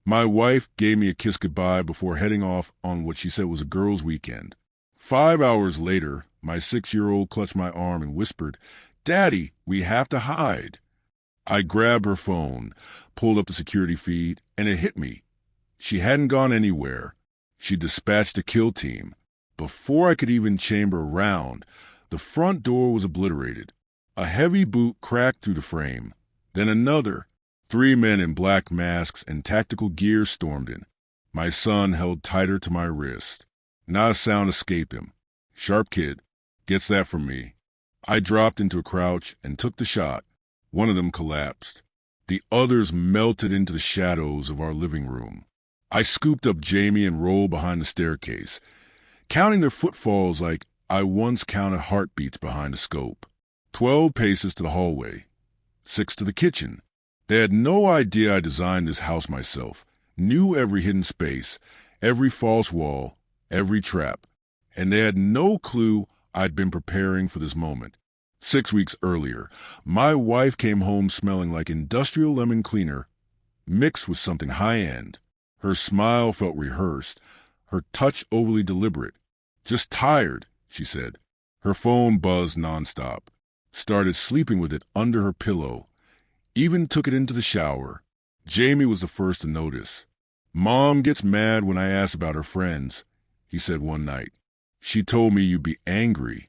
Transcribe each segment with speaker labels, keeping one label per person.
Speaker 1: My wife gave me a kiss goodbye before heading off on what she said was a girls' weekend. 5 hours later, my 6-year-old clutched my arm and whispered, "Daddy, we have to hide." I grabbed her phone, pulled up the security feed, and it hit me. She hadn't gone anywhere. She dispatched a kill team. Before I could even chamber a round, the front door was obliterated. A heavy boot cracked through the frame. Then another. 3 men in black masks and tactical gear stormed in. My son held tighter to my wrist. Not a sound escaped him. Sharp kid. Gets that from me. I dropped into a crouch and took the shot. One of them collapsed. The others melted into the shadows of our living room. I scooped up Jamie and rolled behind the staircase, counting their footfalls like I once counted heartbeats behind a scope. 12 paces to the hallway. 6 to the kitchen. They had no idea I designed this house myself, knew every hidden space, every false wall, every trap, and they had no clue I'd been preparing for this moment. 6 weeks earlier, my wife came home smelling like industrial lemon cleaner mixed with something high-end. Her smile felt rehearsed, her touch overly deliberate. "Just tired," she said. Her phone buzzed nonstop. Started sleeping with it under her pillow. Even took it into the shower. Jamie was the first to notice. "Mom gets mad when I ask about her friends," he said one night. "She told me you'd be angry."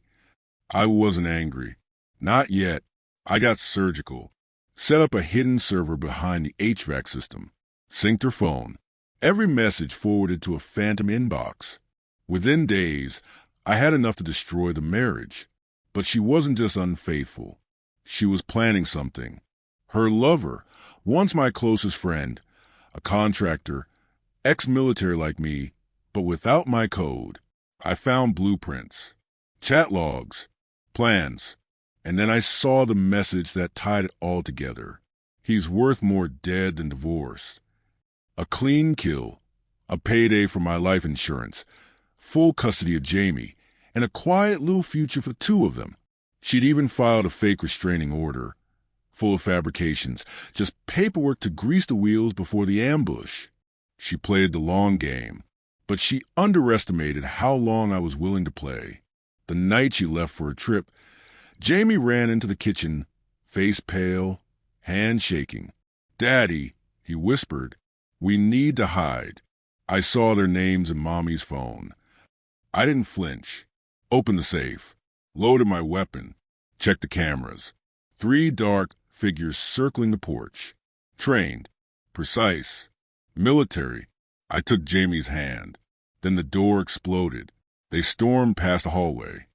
Speaker 1: I wasn't angry. Not yet. I got surgical. Set up a hidden server behind the HVAC system. Synced her phone. Every message forwarded to a phantom inbox. Within days, I had enough to destroy the marriage. But she wasn't just unfaithful. She was planning something. Her lover, once my closest friend, a contractor, ex-military like me, but without my code. I found blueprints, chat logs, plans, and then I saw the message that tied it all together. He's worth more dead than divorced. A clean kill, a payday for my life insurance, full custody of Jamie, and a quiet little future for the two of them. She'd even filed a fake restraining order, full of fabrications, just paperwork to grease the wheels before the ambush. She played the long game, but she underestimated how long I was willing to play. The night she left for a trip, Jamie ran into the kitchen, face pale, hand shaking. "Daddy," he whispered, "we need to hide." I saw their names in Mommy's phone. I didn't flinch. Opened the safe, loaded my weapon, checked the cameras. 3 dark figures circling the porch. Trained, precise, military. I took Jamie's hand. Then the door exploded. They stormed past the hallway.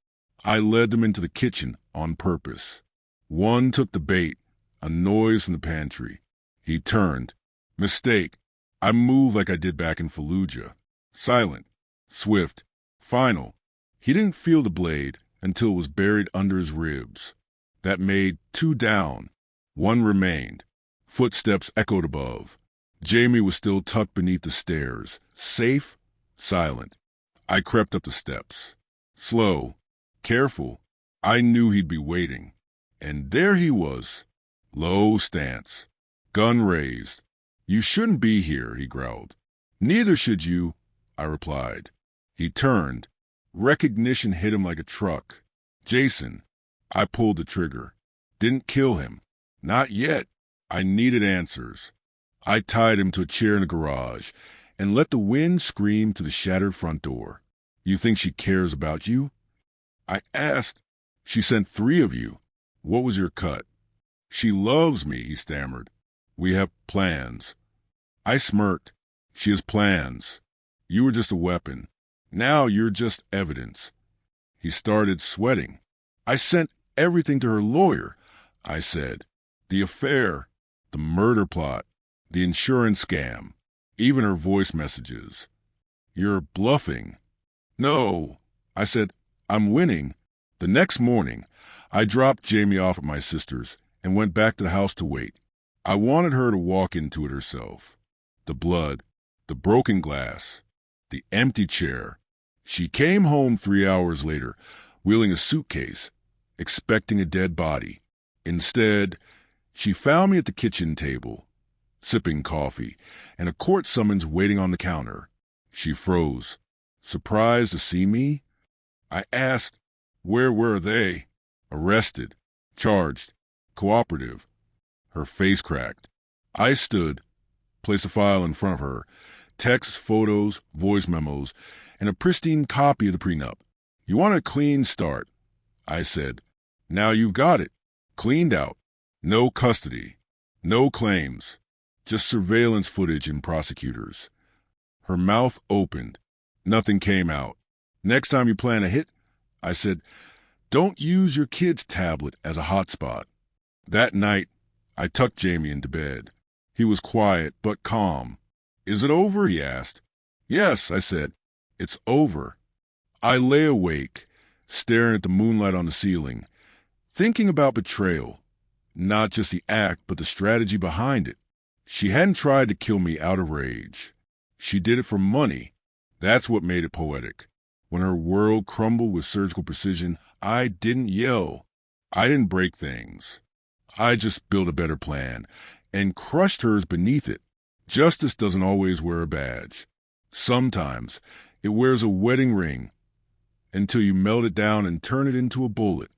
Speaker 1: I led them into the kitchen on purpose. One took the bait, a noise from the pantry. He turned. Mistake. I moved like I did back in Fallujah. Silent, swift, final. He didn't feel the blade until it was buried under his ribs. That made 2 down. 1 remained. Footsteps echoed above. Jamie was still tucked beneath the stairs, safe, silent. I crept up the steps. Slow, careful. I knew he'd be waiting. And there he was. Low stance. Gun raised. "You shouldn't be here," he growled. "Neither should you," I replied. He turned. Recognition hit him like a truck. "Jason." I pulled the trigger. Didn't kill him. Not yet. I needed answers. I tied him to a chair in the garage and let the wind scream to the shattered front door. "You think she cares about you?" I asked. "She sent 3 of you. What was your cut?" "She loves me," he stammered. "We have plans." I smirked. "She has plans. You were just a weapon. Now you're just evidence." He started sweating. "I sent everything to her lawyer," I said. "The affair, the murder plot, the insurance scam, even her voice messages." "You're bluffing." "No," I said. "I'm winning." The next morning, I dropped Jamie off at my sister's and went back to the house to wait. I wanted her to walk into it herself. The blood, the broken glass, the empty chair. She came home 3 hours later, wheeling a suitcase, expecting a dead body. Instead, she found me at the kitchen table, sipping coffee, and a court summons waiting on the counter. She froze. Surprised to see me? I asked, where were they? Arrested, charged, cooperative. Her face cracked. I stood, placed a file in front of her, texts, photos, voice memos, and a pristine copy of the prenup. You want a clean start, I said. Now you've got it. Cleaned out. No custody. No claims. Just surveillance footage and prosecutors. Her mouth opened. Nothing came out. Next time you plan a hit, I said, don't use your kid's tablet as a hotspot. That night, I tucked Jamie into bed. He was quiet but calm. Is it over? He asked. Yes, I said. It's over. I lay awake, staring at the moonlight on the ceiling, thinking about betrayal. Not just the act, but the strategy behind it. She hadn't tried to kill me out of rage. She did it for money. That's what made it poetic. When her world crumbled with surgical precision, I didn't yell. I didn't break things. I just built a better plan and crushed hers beneath it. Justice doesn't always wear a badge. Sometimes it wears a wedding ring until you melt it down and turn it into a bullet.